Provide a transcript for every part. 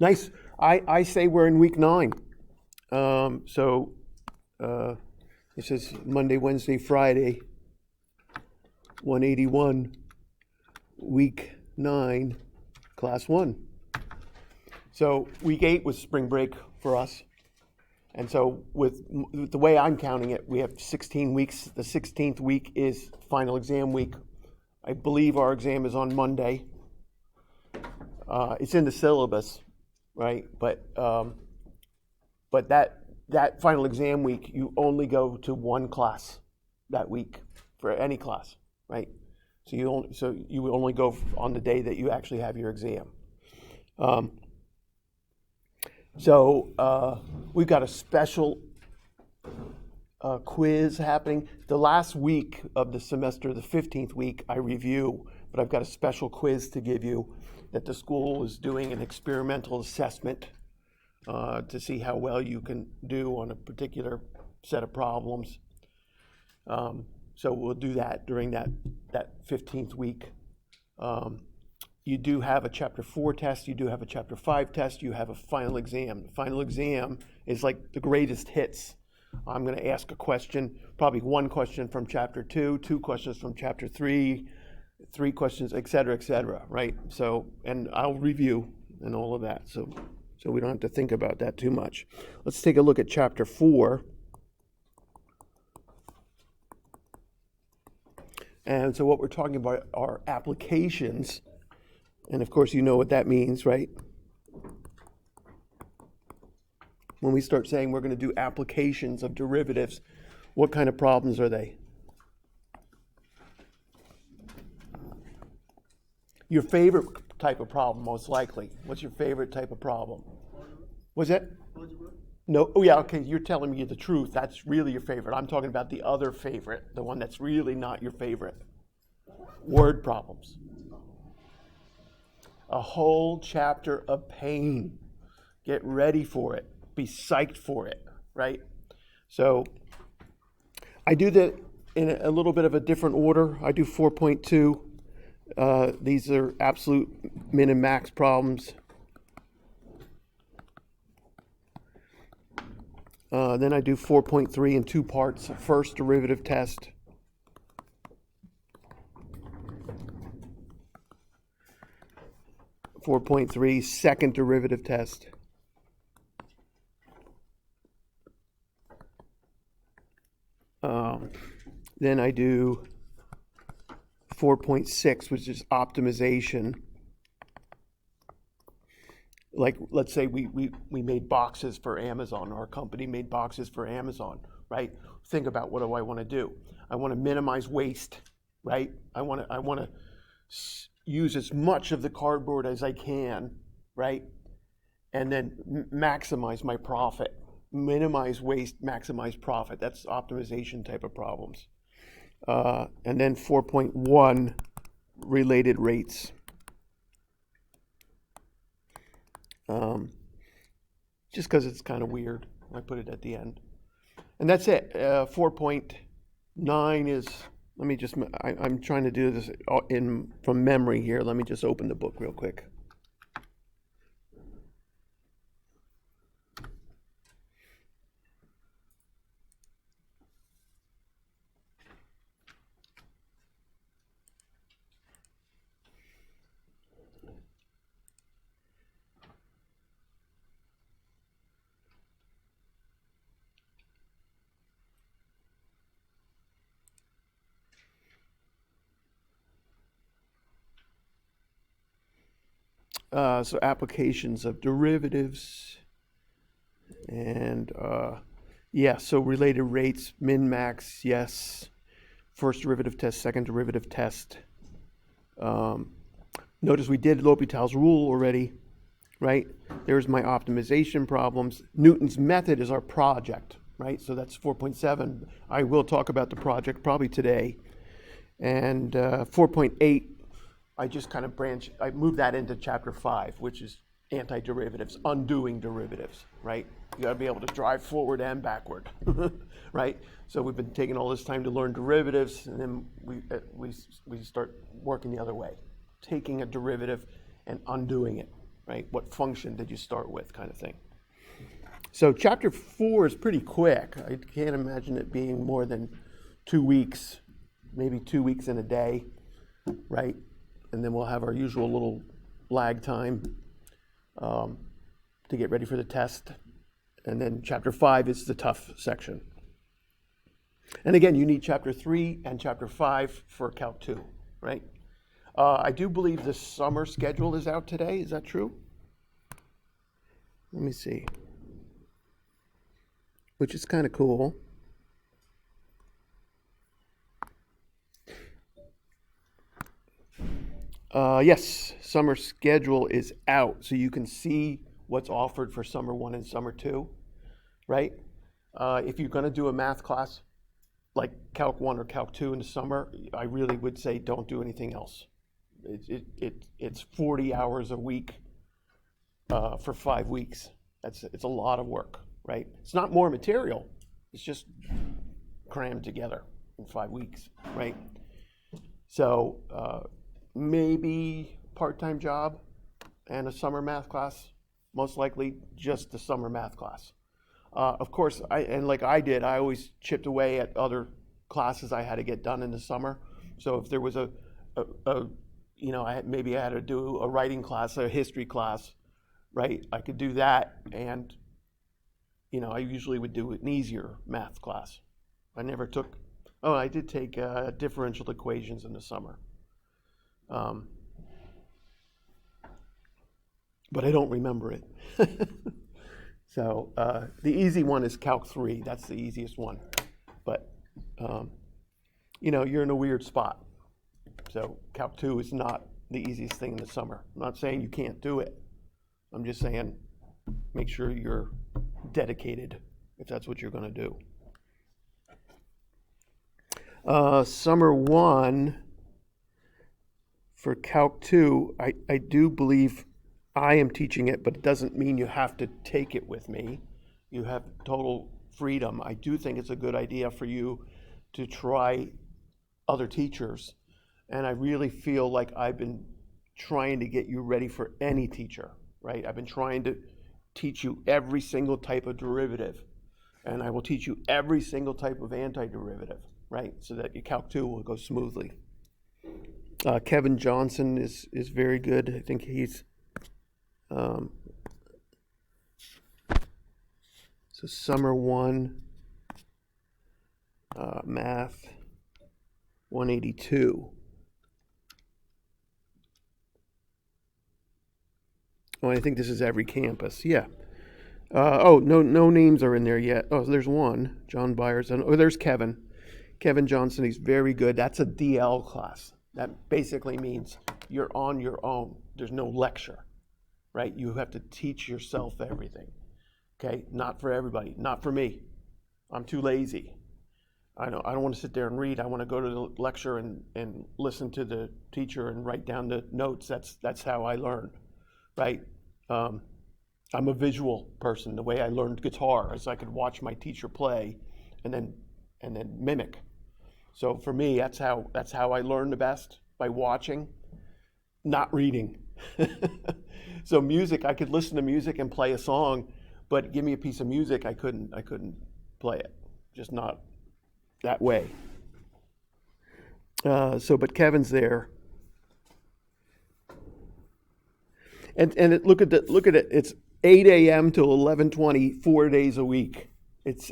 Nice. I say we're in week 9. It says Monday, Wednesday, Friday, 181, week 9, class 1. So week 8 was spring break for us. And so with the way I'm counting it, we have 16 weeks. The 16th week is final exam week. I believe our exam is on Monday. It's in the syllabus, right? But that final exam week, you only go to one class that week for any class, right? So you only go on the day that you actually have your exam. We've got a special quiz happening. The last week of the semester, the 15th week, I review, but I've got a special quiz to give you that the school is doing an experimental assessment to see how well you can do on a particular set of problems. So we'll do that during that 15th week. You do have a Chapter 4 test, you do have a Chapter 5 test, you have a final exam. The final exam is like the greatest hits. I'm going to ask a question, probably one question from Chapter 2, 2 questions from Chapter 3, 3 questions, et cetera, right? So, and I'll review and all of that, so we don't have to think about that too much. Let's take a look at Chapter 4. And so what we're talking about are applications. And of course, you know what that means, right? When we start saying we're going to do applications of derivatives, what kind of problems are they? Your favorite type of problem, most likely. What's your favorite type of problem? Was that? No. Oh, yeah, okay, you're telling me the truth. That's really your favorite. I'm talking about the other favorite, the one that's really not your favorite. Word problems. A whole chapter of pain. Get ready for it. Be psyched for it, right? So I do that in a little bit of a different order. I do 4.2. These are absolute min and max problems. Then I do 4.3 in 2 parts. First derivative test. (4.3) second derivative test. Then I do 4.6, which is optimization. Like, let's say we made boxes for Amazon, our company made boxes for Amazon, right? Think about, what do I want to do? I want to minimize waste, right? I want to use as much of the cardboard as I can, right? And then maximize my profit. Minimize waste, maximize profit. That's optimization type of problems. And then 4.1, related rates. Just because it's kind of weird, I put it at the end. And that's it. 4.9 is, let me just, I'm trying to do this from memory here. Let me just open the book real quick. So applications of derivatives, and so related rates, min, max, yes. First derivative test, second derivative test. Notice we did L'Hopital's rule already, right? There's my optimization problems. Newton's method is our project, right? So that's 4.7. I will talk about the project probably today. And 4.8, I just kind of I moved that into Chapter 5, which is anti-derivatives, undoing derivatives, right? You gotta be able to drive forward and backward, right? So we've been taking all this time to learn derivatives, and then we start working the other way, taking a derivative and undoing it, right? What function did you start with, kind of thing. So chapter 4 is pretty quick. I can't imagine it being more than 2 weeks, maybe 2 weeks and a day, right? And then we'll have our usual little lag time to get ready for the test. And then chapter 5 is the tough section. And again, you need chapter 3 and chapter 5 for Calc 2, right? I do believe the summer schedule is out today. Is that true? Let me see. Which is kind of cool. Yes, summer schedule is out, so you can see what's offered for summer 1 and summer 2, right? If you're going to do a math class like Calc 1 or Calc 2 in the summer, I really would say don't do anything else. It's 40 hours a week for 5 weeks. It's a lot of work, right? It's not more material. It's just crammed together in 5 weeks, right? So maybe part-time job and a summer math class, most likely just the summer math class. Of course, like I did, I always chipped away at other classes I had to get done in the summer. So if there was maybe I had to do a writing class, a history class, right? I could do that, and I usually would do an easier math class. I did take differential equations in the summer. But I don't remember it. So the easy one is Calc 3. That's the easiest one. But, you're in a weird spot. So Calc 2 is not the easiest thing in the summer. I'm not saying you can't do it. I'm just saying make sure you're dedicated if that's what you're going to do. Summer 1 for Calc 2, I do believe I am teaching it, but it doesn't mean you have to take it with me. You have total freedom. I do think it's a good idea for you to try other teachers. And I really feel like I've been trying to get you ready for any teacher, right? I've been trying to teach you every single type of derivative. And I will teach you every single type of antiderivative, right? So that your Calc 2 will go smoothly. Kevin Johnson is very good. I think he's so summer 1, math 182. Oh, I think this is every campus. Yeah. No names are in there yet. Oh, there's one, John Byers. Oh, there's Kevin. Kevin Johnson, he's very good. That's a DL class. That basically means you're on your own. There's no lecture, right? You have to teach yourself everything, okay? Not for everybody, not for me. I'm too lazy. I don't want to sit there and read. I want to go to the lecture and listen to the teacher and write down the notes. That's how I learn, right? I'm a visual person. The way I learned guitar is I could watch my teacher play and then mimic. So for me, that's how I learn the best, by watching, not reading. So music, I could listen to music and play a song, but give me a piece of music, I couldn't play it. Just not that way. But Kevin's there. And look at it. It's 8 a.m. till 11:20, 4 days a week. It's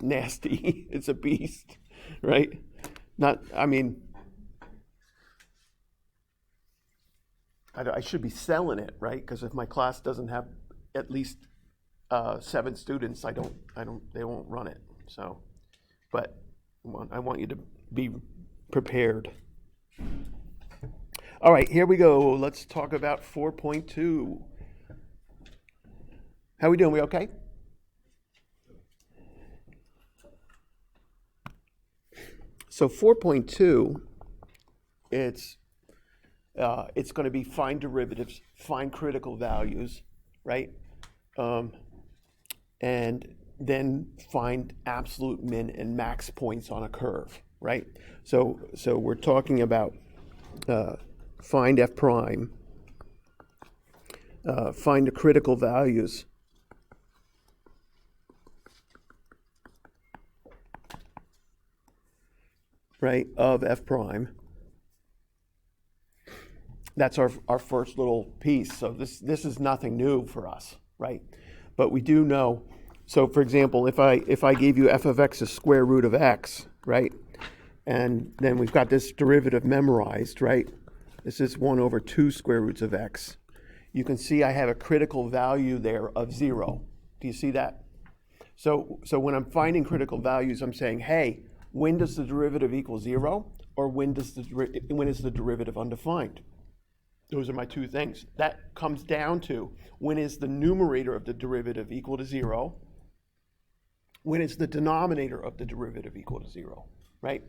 nasty. It's a beast, right? I should be selling it, right? Because if my class doesn't have at least 7 students, they won't run it. So, but I want you to be prepared. All right, here we go. Let's talk about 4.2. How we doing? We okay? So 4.2, it's going to be find derivatives, find critical values, right? And then find absolute min and max points on a curve, right? So we're talking about find f prime find the critical values. Right, of f prime. That's our first little piece. So this is nothing new for us, right? But we do know. So for example, if I gave you f of x as square root of x, right? And then we've got this derivative memorized, right? This is 1 over 2 square roots of x. You can see I have a critical value there of 0. Do you see that? So when I'm finding critical values, I'm saying, hey, when does the derivative equal 0? Or when is the derivative undefined? Those are my two things. That comes down to when is the numerator of the derivative equal to 0? When is the denominator of the derivative equal to 0, right?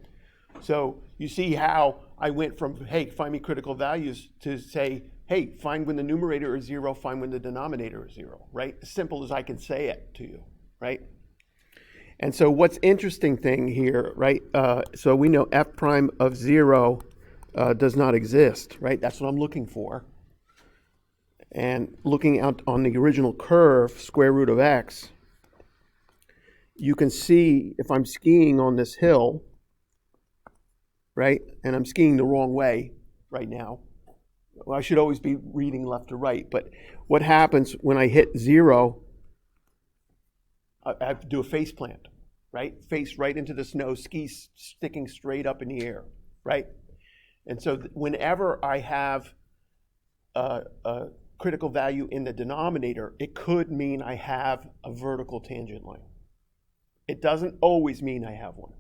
So you see how I went from, hey, find me critical values, to say, hey, find when the numerator is 0, find when the denominator is 0, right? As simple as I can say it to you, right? And so what's interesting thing here, right? So we know f prime of 0 does not exist, right? That's what I'm looking for. And looking out on the original curve, square root of x, you can see if I'm skiing on this hill, right? And I'm skiing the wrong way right now. Well, I should always be reading left to right, but what happens when I hit 0, I have to do a face plant, right? Face right into the snow, skis sticking straight up in the air, right? And so whenever I have a critical value in the denominator, it could mean I have a vertical tangent line. It doesn't always mean I have one,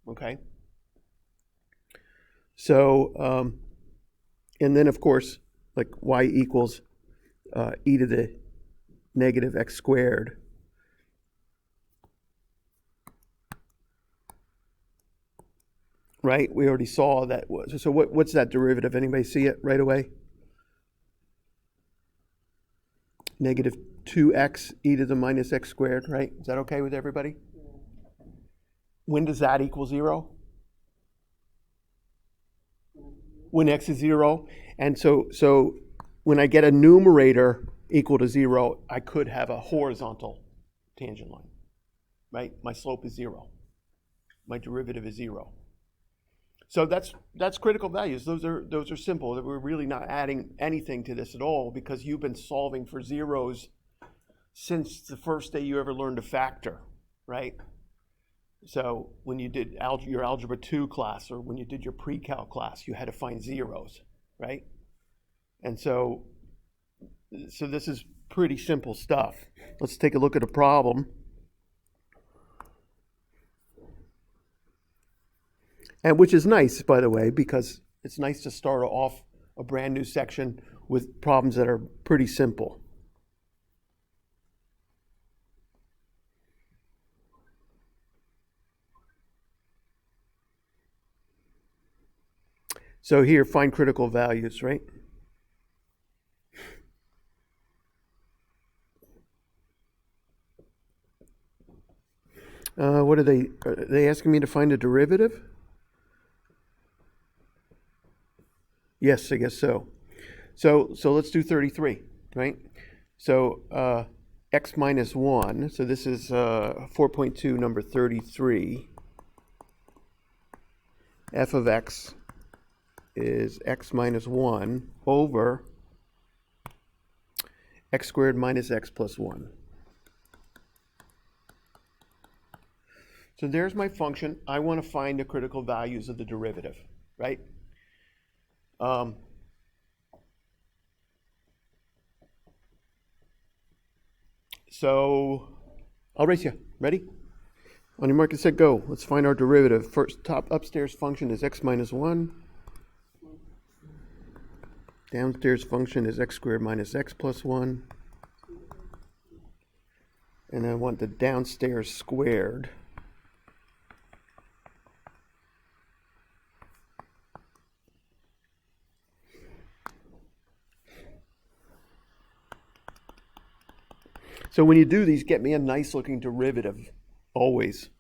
okay? So, and then of course, like y equals e to the negative x squared. Right, we already saw that. So what's that derivative? Anybody see it right away? Negative 2x e to the minus x squared, right? Is that okay with everybody? When does that equal 0? When x is 0. And so when I get a numerator equal to 0, I could have a horizontal tangent line, right? My slope is 0. My derivative is 0. So that's critical values. Those are simple. We're really not adding anything to this at all, because you've been solving for zeros since the first day you ever learned to factor, right? So when you did your Algebra 2 class, or when you did your pre-calc class, you had to find zeros, right? And so this is pretty simple stuff. Let's take a look at a problem. And which is nice, by the way, because it's nice to start off a brand new section with problems that are pretty simple. So here, find critical values, right? What are they asking me to find a derivative? Yes, I guess so. So let's do 33, right? So x minus 1, so this is 4.2, number 33. F of x is x minus 1 over x squared minus x plus 1. So there's my function. I want to find the critical values of the derivative, right? So I'll race you. Ready? On your mark and set, go. Let's find our derivative. First, top upstairs function is x minus 1. Downstairs function is x squared minus x plus 1. And I want the downstairs squared. So when you do these, get me a nice looking derivative, always.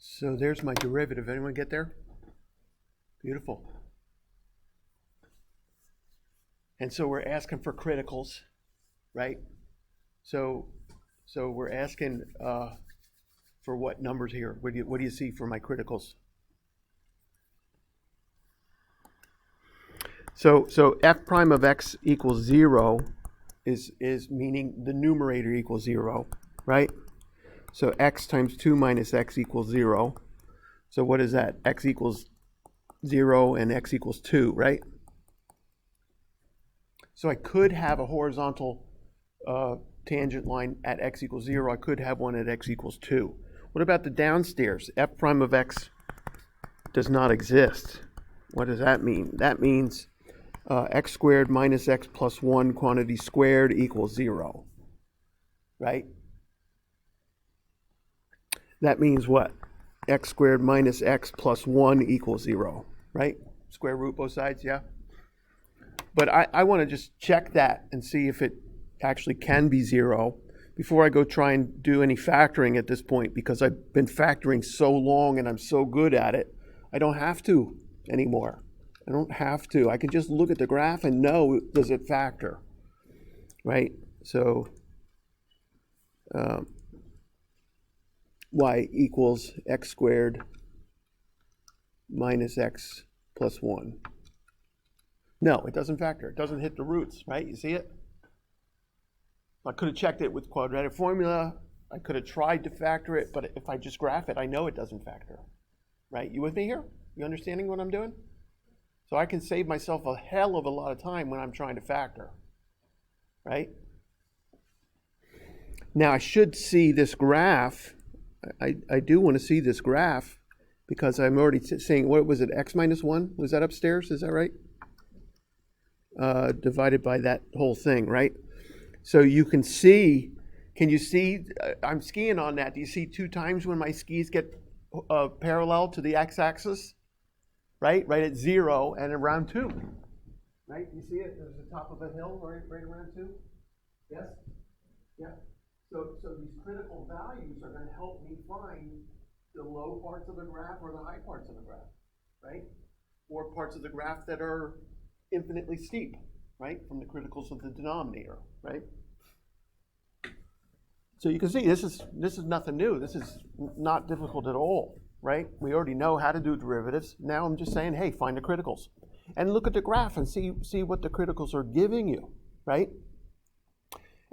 So there's my derivative. Anyone get there? Beautiful. And so we're asking for criticals, right? So we're asking for what numbers here? What do you see for my criticals? So f prime of x equals 0 is meaning the numerator equals 0, right? So x times 2 minus x equals 0. So what is that? X equals 0 and x equals 2, right? So I could have a horizontal tangent line at x equals 0. I could have one at x equals 2. What about the downstairs? F prime of x does not exist. What does that mean? That means x squared minus x plus 1 quantity squared equals 0, right? That means what? X squared minus x plus 1 equals 0, right? Square root both sides, yeah? But I want to just check that and see if it actually can be 0 before I go try and do any factoring at this point, because I've been factoring so long and I'm so good at it. I don't have to anymore. I don't have to. I can just look at the graph and know, does it factor, right? So y equals x squared minus x plus 1. No, it doesn't factor. It doesn't hit the roots, right? You see it? I could have checked it with quadratic formula. I could have tried to factor it, but if I just graph it, I know it doesn't factor, right? You with me here? You understanding what I'm doing? So I can save myself a hell of a lot of time when I'm trying to factor, right? Now I should see this graph. I do want to see this graph because I'm already saying, what was it, x minus 1? Was that upstairs? Is that right? Divided by that whole thing, right? So you can see, can you see, I'm skiing on that. Do you see 2 times when my skis get parallel to the x-axis? Right at 0 and around 2. Right? You see it? There's the top of a hill right around 2. Yes? Yeah. So these critical values are going to help me find the low parts of the graph or the high parts of the graph, right? Or parts of the graph that are infinitely steep, right? From the criticals of the denominator, right? So you can see this is nothing new. This is not difficult at all, right? We already know how to do derivatives. Now I'm just saying, hey, find the criticals. And look at the graph and see what the criticals are giving you, right?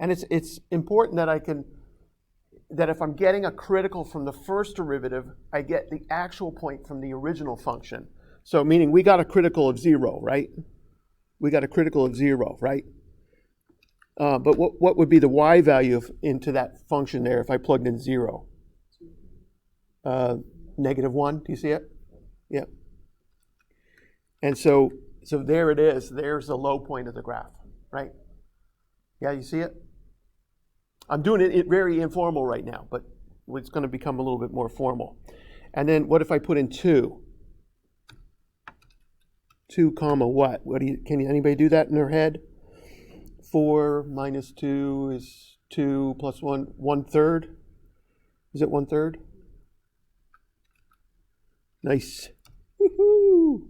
And it's important that if I'm getting a critical from the first derivative, I get the actual point from the original function. So meaning we got a critical of 0, right? We got a critical of 0, right? But what would be the y value into that function there if I plugged in 0? Negative 1, do you see it? Yeah. And so there it is. There's the low point of the graph, right? Yeah, you see it? I'm doing it very informal right now, but it's going to become a little bit more formal. And then what if I put in 2? 2 comma what? Can anybody do that in their head? 4 minus 2 is 2 plus 1, 1/3. Is it 1/3? Nice. Woohoo!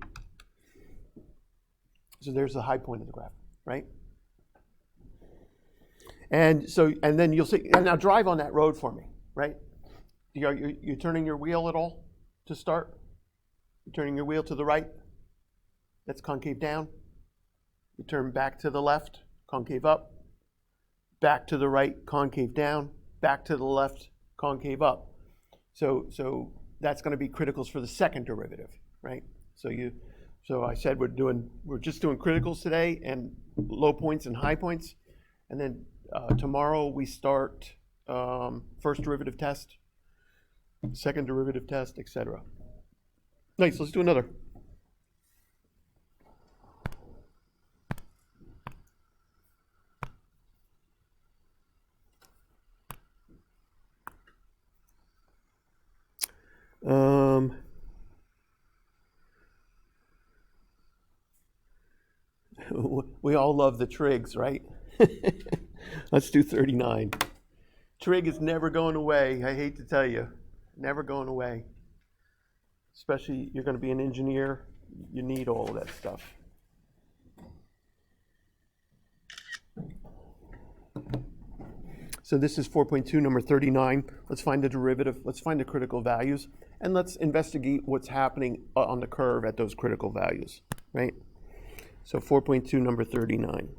So there's the high point of the graph, right? And then you'll see, and now drive on that road for me, right? You're turning your wheel at all to start? You're turning your wheel to the right? That's concave down. You turn back to the left, concave up. Back to the right, concave down. Back to the left, concave up. So that's going to be criticals for the second derivative, right? So I said we're just doing criticals today and low points and high points, and then tomorrow we start first derivative test, second derivative test, etc. Nice. Let's do another. We all love the trigs, right? Let's do 39. Trig is never going away. I hate to tell you, never going away. especially you're going to be an engineer, you need all of that stuff. So this is 4.2, number 39. Let's find the derivative. Let's find the critical values. And let's investigate what's happening on the curve at those critical values, right? So 4.2, number 39.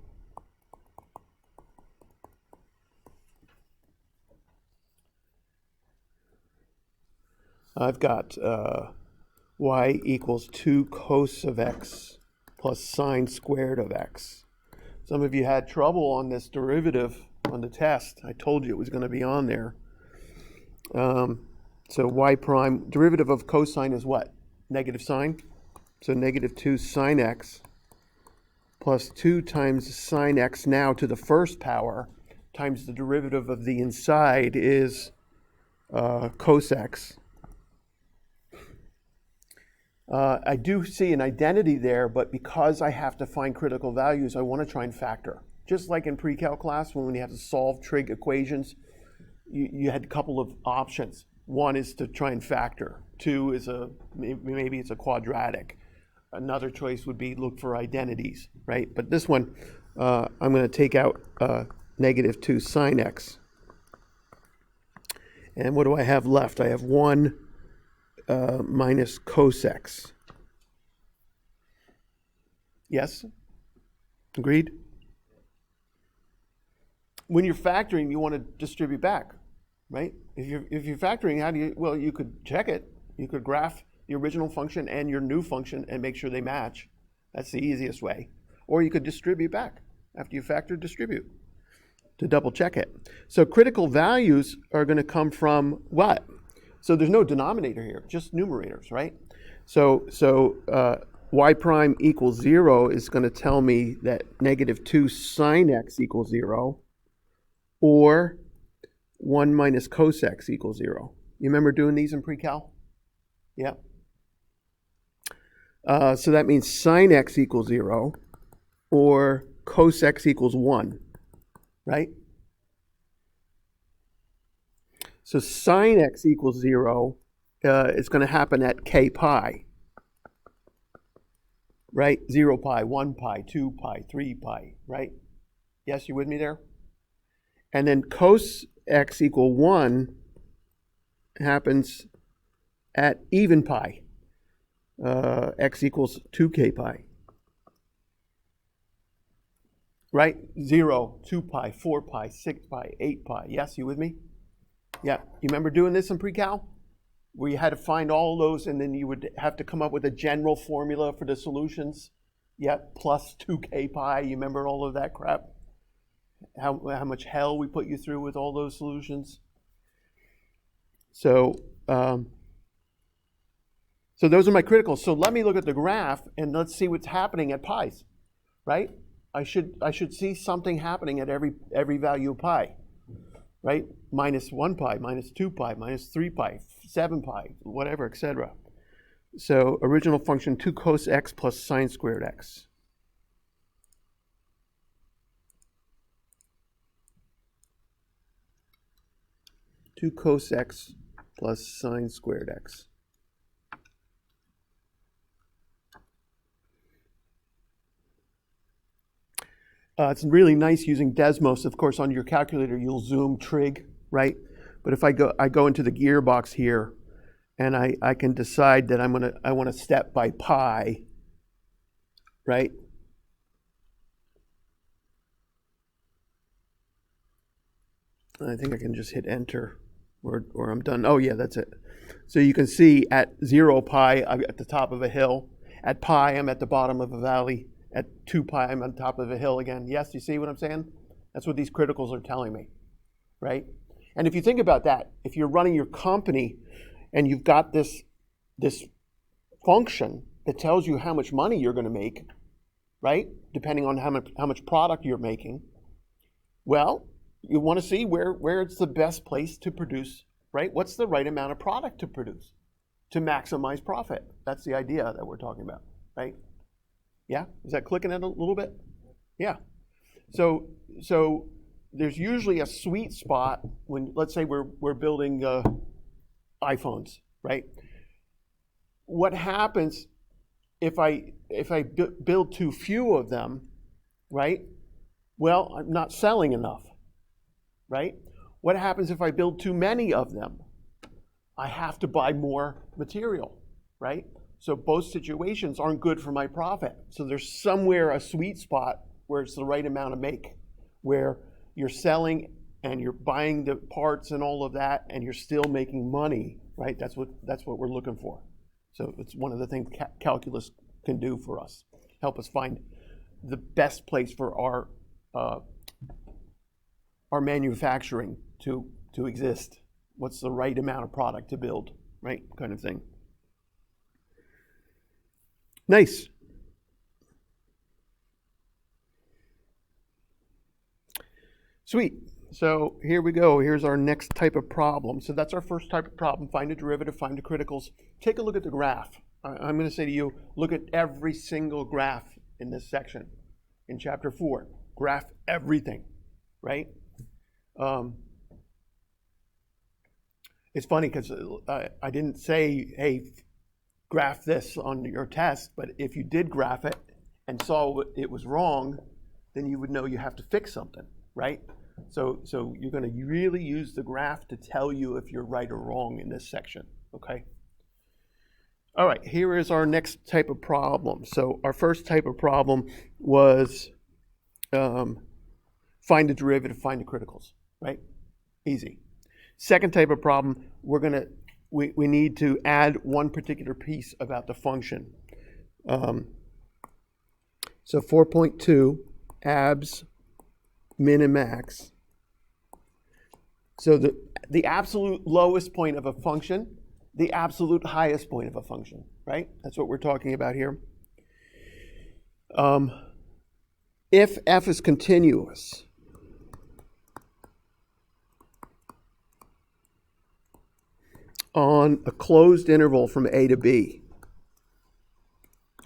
I've got y equals 2 cos of x plus sine squared of x. Some of you had trouble on this derivative on the test. I told you it was going to be on there. So y prime, derivative of cosine is what? Negative sine. So negative 2 sine x plus 2 times sine x now to the first power times the derivative of the inside is cos x. I do see an identity there, but because I have to find critical values, I want to try and factor. Just like in pre-calc class, when you have to solve trig equations, you had a couple of options. One is to try and factor. Two is maybe it's a quadratic. Another choice would be look for identities, right? But this one, I'm going to take out negative 2 sine x. And what do I have left? I have 1 minus cos x. Yes? Agreed? When you're factoring, you want to distribute back, right? If you're factoring, how do you, well, you could check it. You could graph the original function and your new function and make sure they match. That's the easiest way. Or you could distribute back. After you factor, distribute to double check it. So critical values are going to come from what? So there's no denominator here, just numerators, right? So y prime equals 0 is going to tell me that negative 2 sine x equals 0, or 1 minus cos x equals 0. You remember doing these in pre-cal? Yeah. So that means sine x equals 0, or cos x equals 1, right? So sine x equals 0 is going to happen at k pi, right? 0 pi, 1 pi, 2 pi, 3 pi, right? Yes, you with me there? And then cos x equal 1 happens at even pi, x equals 2k pi, right? 0, 2 pi, 4 pi, 6 pi, 8 pi. Yes, you with me? Yeah, you remember doing this in pre-cal? Where you had to find all those and then you would have to come up with a general formula for the solutions? Yep, plus 2k pi. You remember all of that crap? How much hell we put you through with all those solutions? So those are my criticals. So let me look at the graph and let's see what's happening at pi's, right? I should see something happening at every value of pi. Right? Minus 1 pi, minus 2 pi, minus 3 pi, 7 pi, whatever, etc. So original function 2 cos x plus sine squared x. Two cos x plus sine squared x. It's really nice using Desmos. Of course, on your calculator, you'll zoom trig, right? But if I go into the gearbox here, and I can decide that I want to step by pi, right? I think I can just hit enter, or I'm done. Oh yeah, that's it. So you can see at 0 pi, I'm at the top of a hill. At pi, I'm at the bottom of a valley. At 2 pi, I'm on top of a hill again. Yes, you see what I'm saying? That's what these criticals are telling me, right? And if you think about that, if you're running your company and you've got this function that tells you how much money you're going to make, right? Depending on how much product you're making, well, you want to see where it's the best place to produce, right? What's the right amount of product to produce to maximize profit? That's the idea that we're talking about, right? Yeah, is that clicking it a little bit? Yeah. So there's usually a sweet spot when, let's say we're building iPhones, right? what happens if I build too few of them, right? Well, I'm not selling enough, right? What happens if I build too many of them? I have to buy more material, right? So both situations aren't good for my profit. So there's somewhere a sweet spot where it's the right amount of make, where you're selling and you're buying the parts and all of that, and you're still making money, right? That's what we're looking for. So it's one of the things calculus can do for us, help us find the best place for our manufacturing to exist. What's the right amount of product to build, right? Kind of thing. Nice. Sweet. So here we go. Here's our next type of problem. So that's our first type of problem. Find a derivative, find the criticals. Take a look at the graph. I'm going to say to you, look at every single graph in this section in chapter 4. Graph everything, right? It's funny because I didn't say, hey, graph this on your test, but if you did graph it and saw it was wrong, then you would know you have to fix something, right? So you're going to really use the graph to tell you if you're right or wrong in this section, okay? All right, here is our next type of problem. So our first type of problem was find the derivative, find the criticals, right? Easy. Second type of problem, we need to add one particular piece about the function. So 4.2, abs, min and max. So the absolute lowest point of a function, the absolute highest point of a function, right? That's what we're talking about here. If f is continuous, on a closed interval from a to b,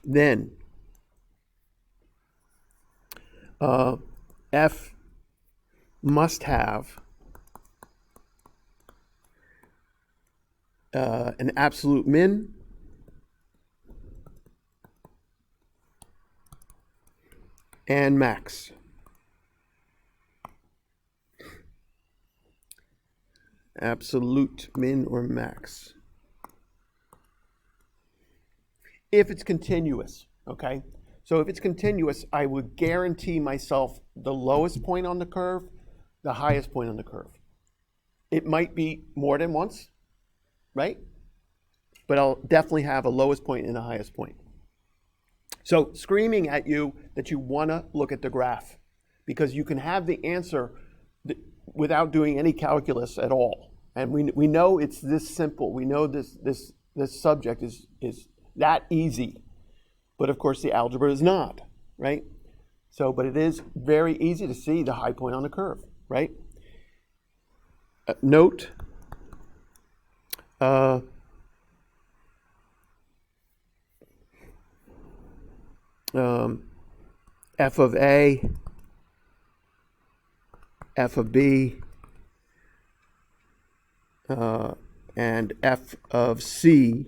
then f must have an absolute min and max. Absolute min or max. If it's continuous, okay? So if it's continuous, I would guarantee myself the lowest point on the curve, the highest point on the curve. It might be more than once, right? But I'll definitely have a lowest point and a highest point. So screaming at you that you want to look at the graph, because you can have the answer without doing any calculus at all. And we know it's this simple. We know this subject is that easy. But of course the algebra is not, right? So, but it is very easy to see the high point on the curve, right? Note, f of A, f of B, and f of C,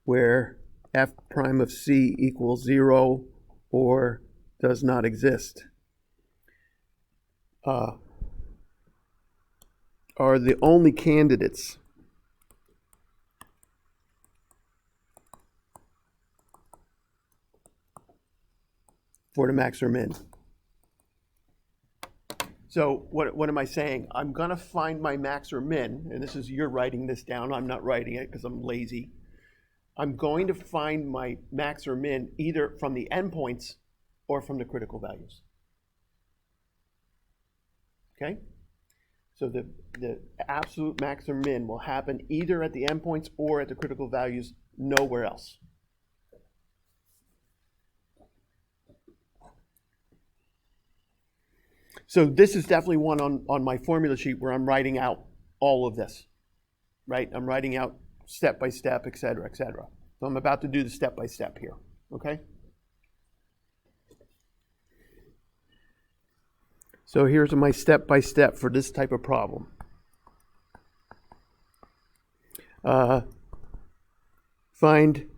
where f prime of C equals 0 or does not exist, are the only candidates for the max or min. So what am I saying? I'm going to find my max or min, and this is, you're writing this down. I'm not writing it because I'm lazy. I'm going to find my max or min either from the endpoints or from the critical values. Okay? So the absolute max or min will happen either at the endpoints or at the critical values, nowhere else. So this is definitely one on my formula sheet where I'm writing out all of this, right? I'm writing out step by step, et cetera, et cetera. So I'm about to do the step by step here, okay? So here's my step by step for this type of problem. Find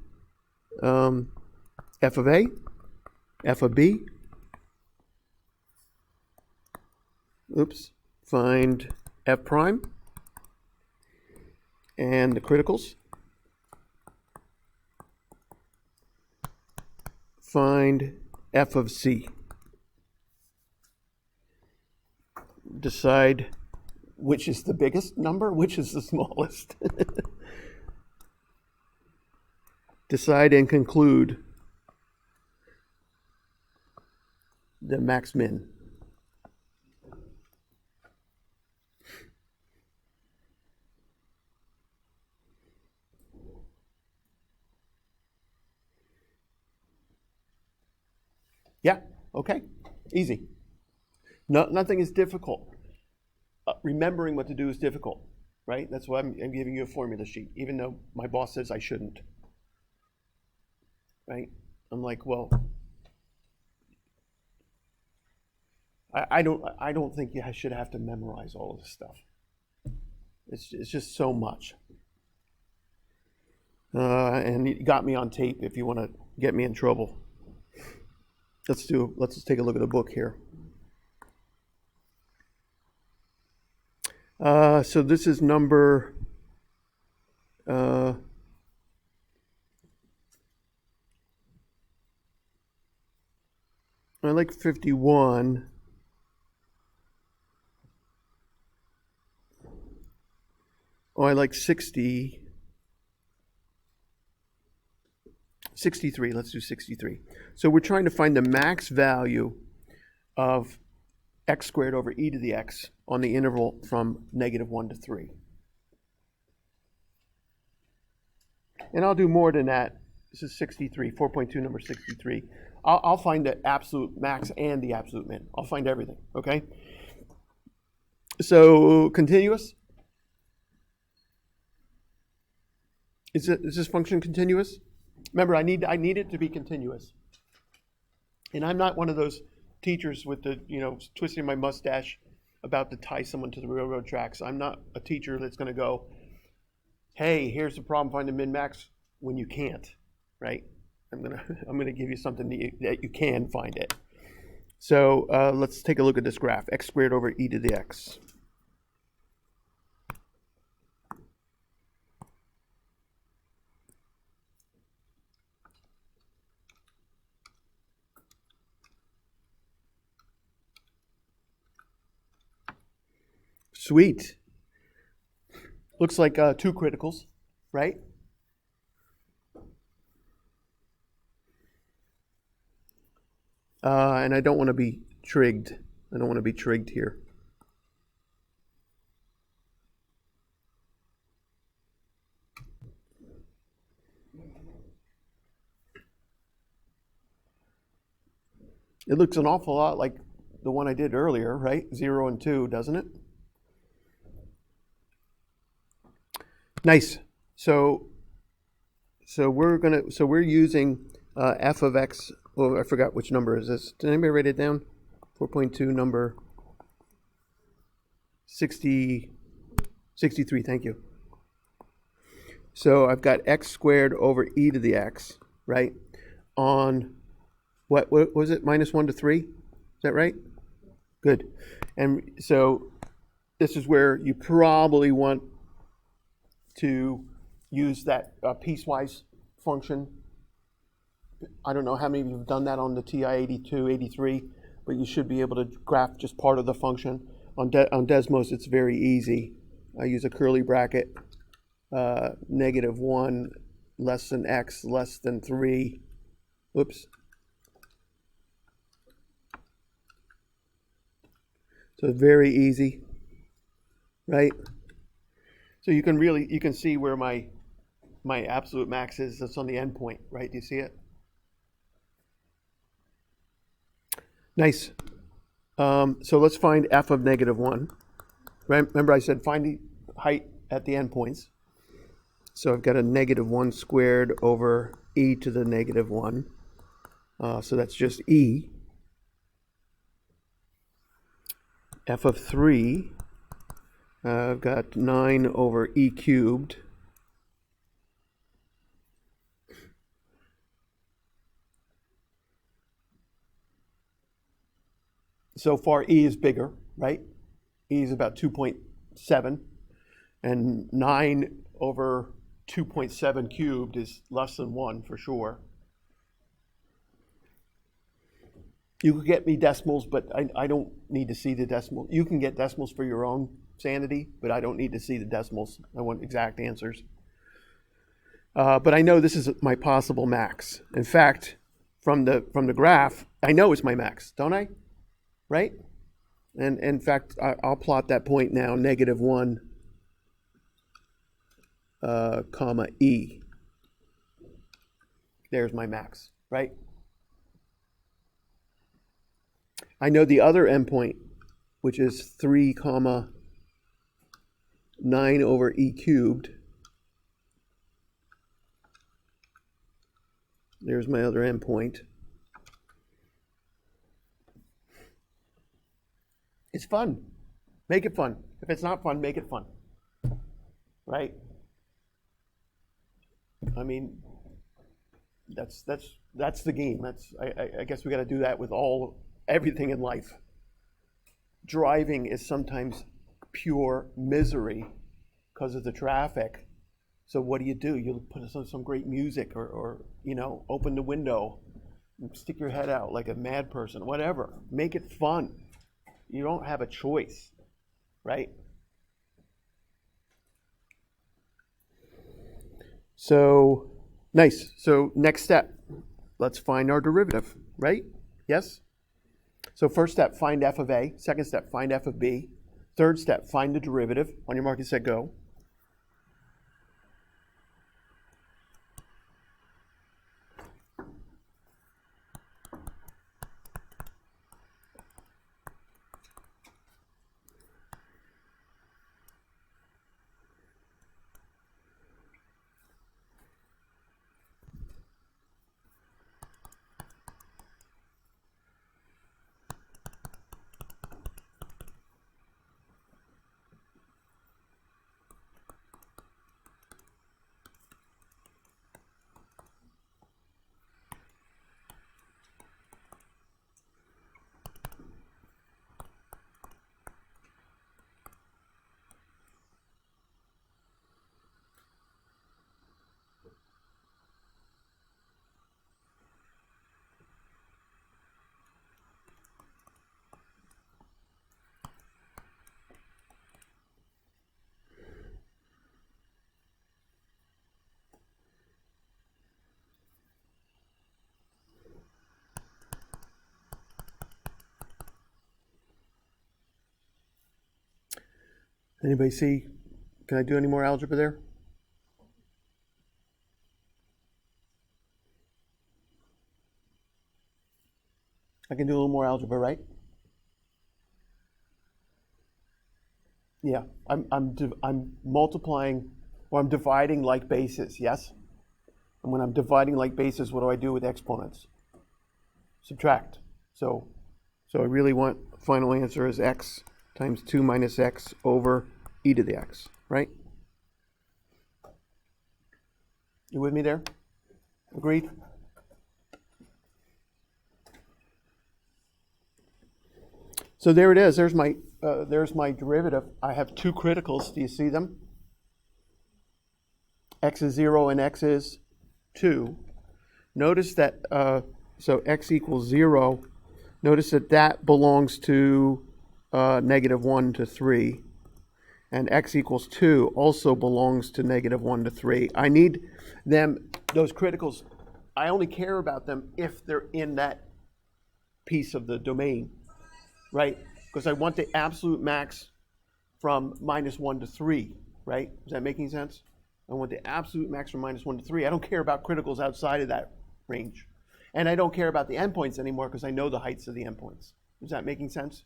f of a, f of b. Oops. Find f prime and the criticals. Find f of c. Decide which is the biggest number, which is the smallest. Decide and conclude the max min. Yeah, okay, easy. No, nothing is difficult. Remembering what to do is difficult, right? That's why I'm giving you a formula sheet, even though my boss says I shouldn't, right? I'm like, well, I don't think you should have to memorize all of this stuff. It's just so much. And you got me on tape if you want to get me in trouble. Let's just take a look at the book here. So this is number I like 51. Oh, I like 60. 63, let's do 63. So we're trying to find the max value of x squared over e to the x on the interval from -1 to 3. And I'll do more than that. This is 63, 4.2 number 63. I'll find the absolute max and the absolute min. I'll find everything, okay? So continuous. Is this function continuous? Remember, I need it to be continuous. And I'm not one of those teachers with the, twisting my mustache about to tie someone to the railroad tracks. I'm not a teacher that's going to go, hey, here's the problem, find the min-max, when you can't, right? I'm gonna give you something that you can find it. So let's take a look at this graph, x squared over e to the x. Sweet. Looks like 2 criticals, right? And I don't want to be trigged. I don't want to be trigged here. It looks an awful lot like the one I did earlier, right? 0 and 2, doesn't it? Nice. So we're using f of x. Oh, I forgot which number is this. Did anybody write it down? 4.2 number 63. Thank you. So I've got x squared over e to the x, right? On what was it? -1 to 3. Is that right? Good. And so this is where you probably want to use that piecewise function. I don't know how many of you have done that on the TI-82, 83, but you should be able to graph just part of the function. On Desmos, it's very easy. I use a curly bracket, -1 less than x less than 3. Whoops. So very easy, right? So you can see where my absolute max is. That's on the endpoint, right? Do you see it? Nice. So let's find f of -1. Remember I said find the height at the endpoints. So I've got a -1 squared over e to the -1. So that's just e. F of 3, I've got 9 over e cubed. so far E is bigger, right? E is about 2.7, and 9 over 2.7 cubed is less than 1 for sure. You could get me decimals, but I don't need to see the decimal. You can get decimals for your own sanity, but I don't need to see the decimals. I want exact answers. But I know this is my possible max. In fact, from the graph, I know it's my max, don't I? Right? And in fact, I'll plot that point now, -1, comma E. There's my max, right? I know the other endpoint, which is 3 comma 9 over E cubed. There's my other endpoint. It's fun. Make it fun. If it's not fun, make it fun. Right? I mean, that's the game. I guess we got to do that with everything in life. Driving is sometimes pure misery because of the traffic. So what do? You put on some great music or open the window and stick your head out like a mad person, whatever. Make it fun. You don't have a choice, right? So, nice. So next step, let's find our derivative, right? Yes? So first step, find f of a. Second step, find f of b. Third step, find the derivative. On your mark, get set, go. Anybody see? Can I do any more algebra there? I can do a little more algebra, right? Yeah, I'm multiplying, or I'm dividing like bases, yes? And when I'm dividing like bases, what do I do with exponents? Subtract. So I really want, final answer is x times 2 minus x over e to the x, right? You with me there? Agreed? So there it is. There's my derivative. I have two criticals. Do you see them? X is 0 and x is 2. Notice that, so x equals 0. Notice that belongs to -1 to 3. And x equals 2 also belongs to -1 to 3. I need them, those criticals, I only care about them if they're in that piece of the domain, right? Because I want the absolute max from -1 to 3, right? Is that making sense? I want the absolute max from -1 to 3. I don't care about criticals outside of that range. And I don't care about the endpoints anymore because I know the heights of the endpoints. Is that making sense?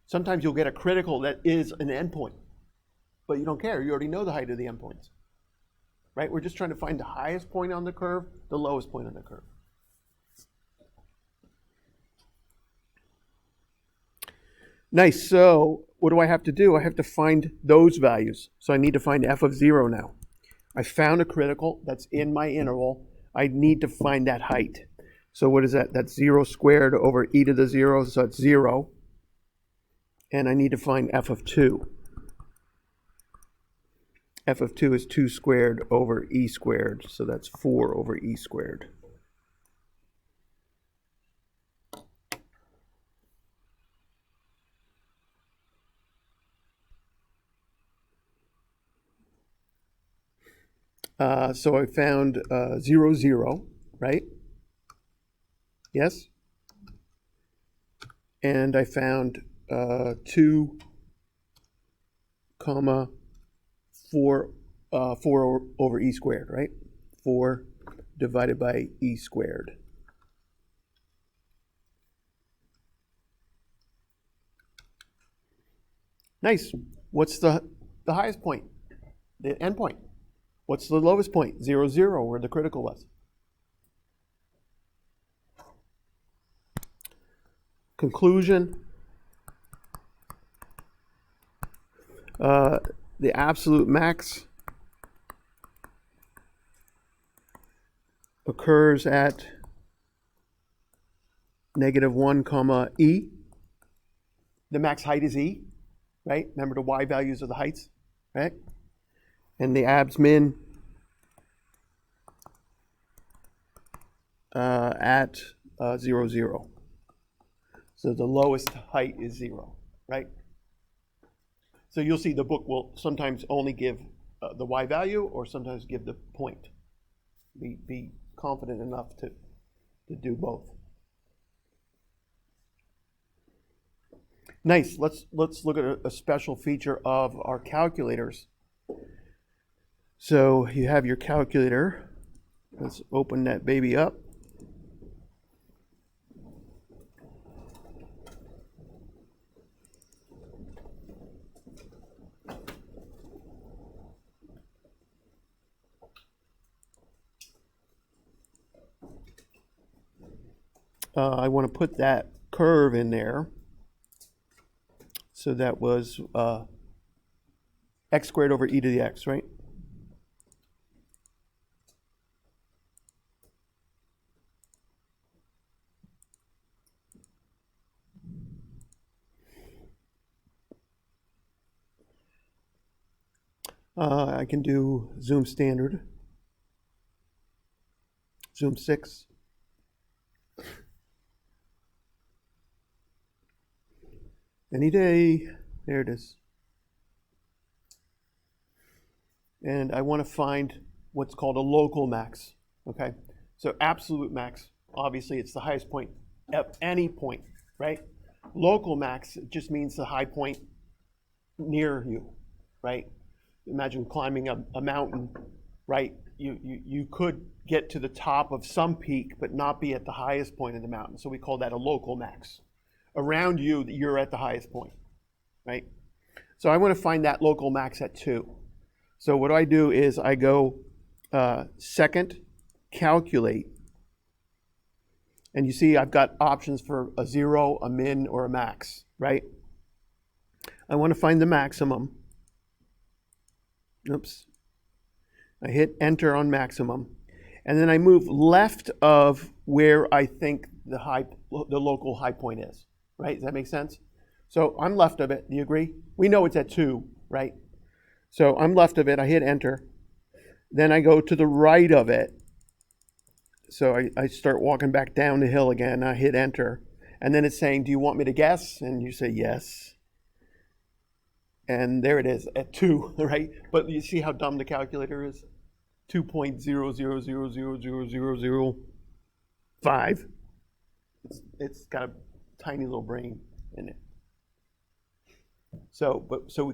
Sometimes you'll get a critical that is an endpoint, but you don't care. You already know the height of the endpoints, right? We're just trying to find the highest point on the curve, the lowest point on the curve. Nice. So what do I have to do? I have to find those values. So I need to find f of 0 now. I found a critical that's in my interval. I need to find that height. So what is that? That's 0 squared over e to the 0, so it's 0. and I need to find f of 2. F of 2 is 2 squared over e squared, so that's 4 over e squared. So I found 0, 0, right? Yes? And I found 2, comma, 4, 4 over e squared, right? 4 divided by e squared. Nice. What's the highest point? The end point. What's the lowest point? 0, 0, where the critical was. Conclusion. The absolute max occurs at -1, comma, e. The max height is e, right? Remember the y values of the heights, right? And the abs min at 0, 0. So the lowest height is 0, right? So you'll see the book will sometimes only give the y value or sometimes give the point. Be confident enough to do both. Nice. Let's look at a special feature of our calculators. So you have your calculator. Let's open that baby up. I want to put that curve in there. So that was x squared over e to the x, right? I can do zoom standard, zoom 6. Any day, there it is. And I want to find what's called a local max, okay? So absolute max, obviously it's the highest point at any point, right? Local max just means the high point near you, right? Imagine climbing a mountain, right? You could get to the top of some peak, but not be at the highest point of the mountain. So we call that a local max. Around you, you're at the highest point, right? So I want to find that local max at 2. So what I do is I go second, calculate, and you see I've got options for a 0, a min, or a max, right? I want to find the maximum. Oops. I hit enter on maximum, and then I move left of where I think the local high point is, right? Does that make sense? So I'm left of it. Do you agree? We know it's at 2, right? So I'm left of it. I hit enter. Then I go to the right of it. So I start walking back down the hill again. I hit enter. And then it's saying, do you want me to guess? And you say yes. And there it is at 2, right? But you see how dumb the calculator is? 2.000000005. It's got a tiny little brain in it. So we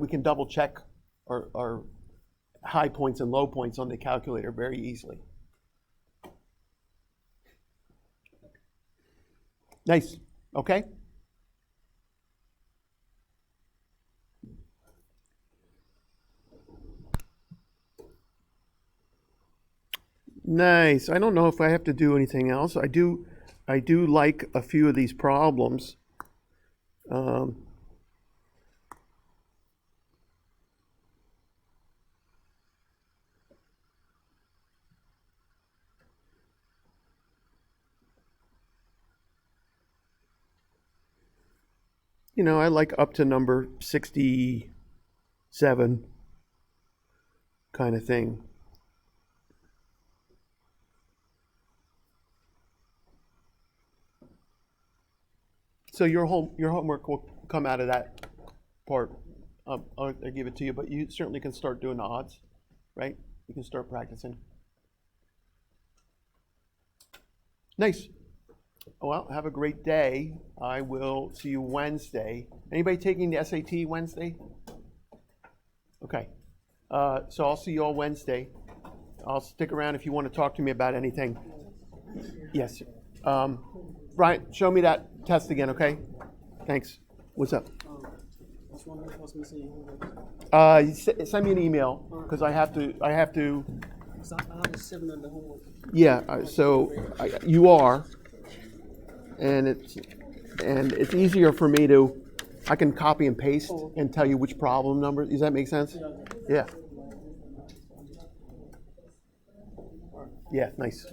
can double check our high points and low points on the calculator very easily. Nice. Okay. Nice. I don't know if I have to do anything else. I do like a few of these problems. You know, I like up to number 67 kind of thing. So your homework will come out of that part. I'll give it to you, but you certainly can start doing the odds, right? You can start practicing. Nice. Well, have a great day. I will see you Wednesday. Anybody taking the SAT Wednesday? Okay. So I'll see you all Wednesday. I'll stick around if you want to talk to me about anything. Yes. Brian, show me that test again, okay? Thanks. What's up? Which one was missing? Send me an email because I have to. I have a 7 on the homework. Yeah. You are, and it's easier for me to. I can copy and paste and tell you which problem number. Does that make sense? Yeah. Yeah. Nice.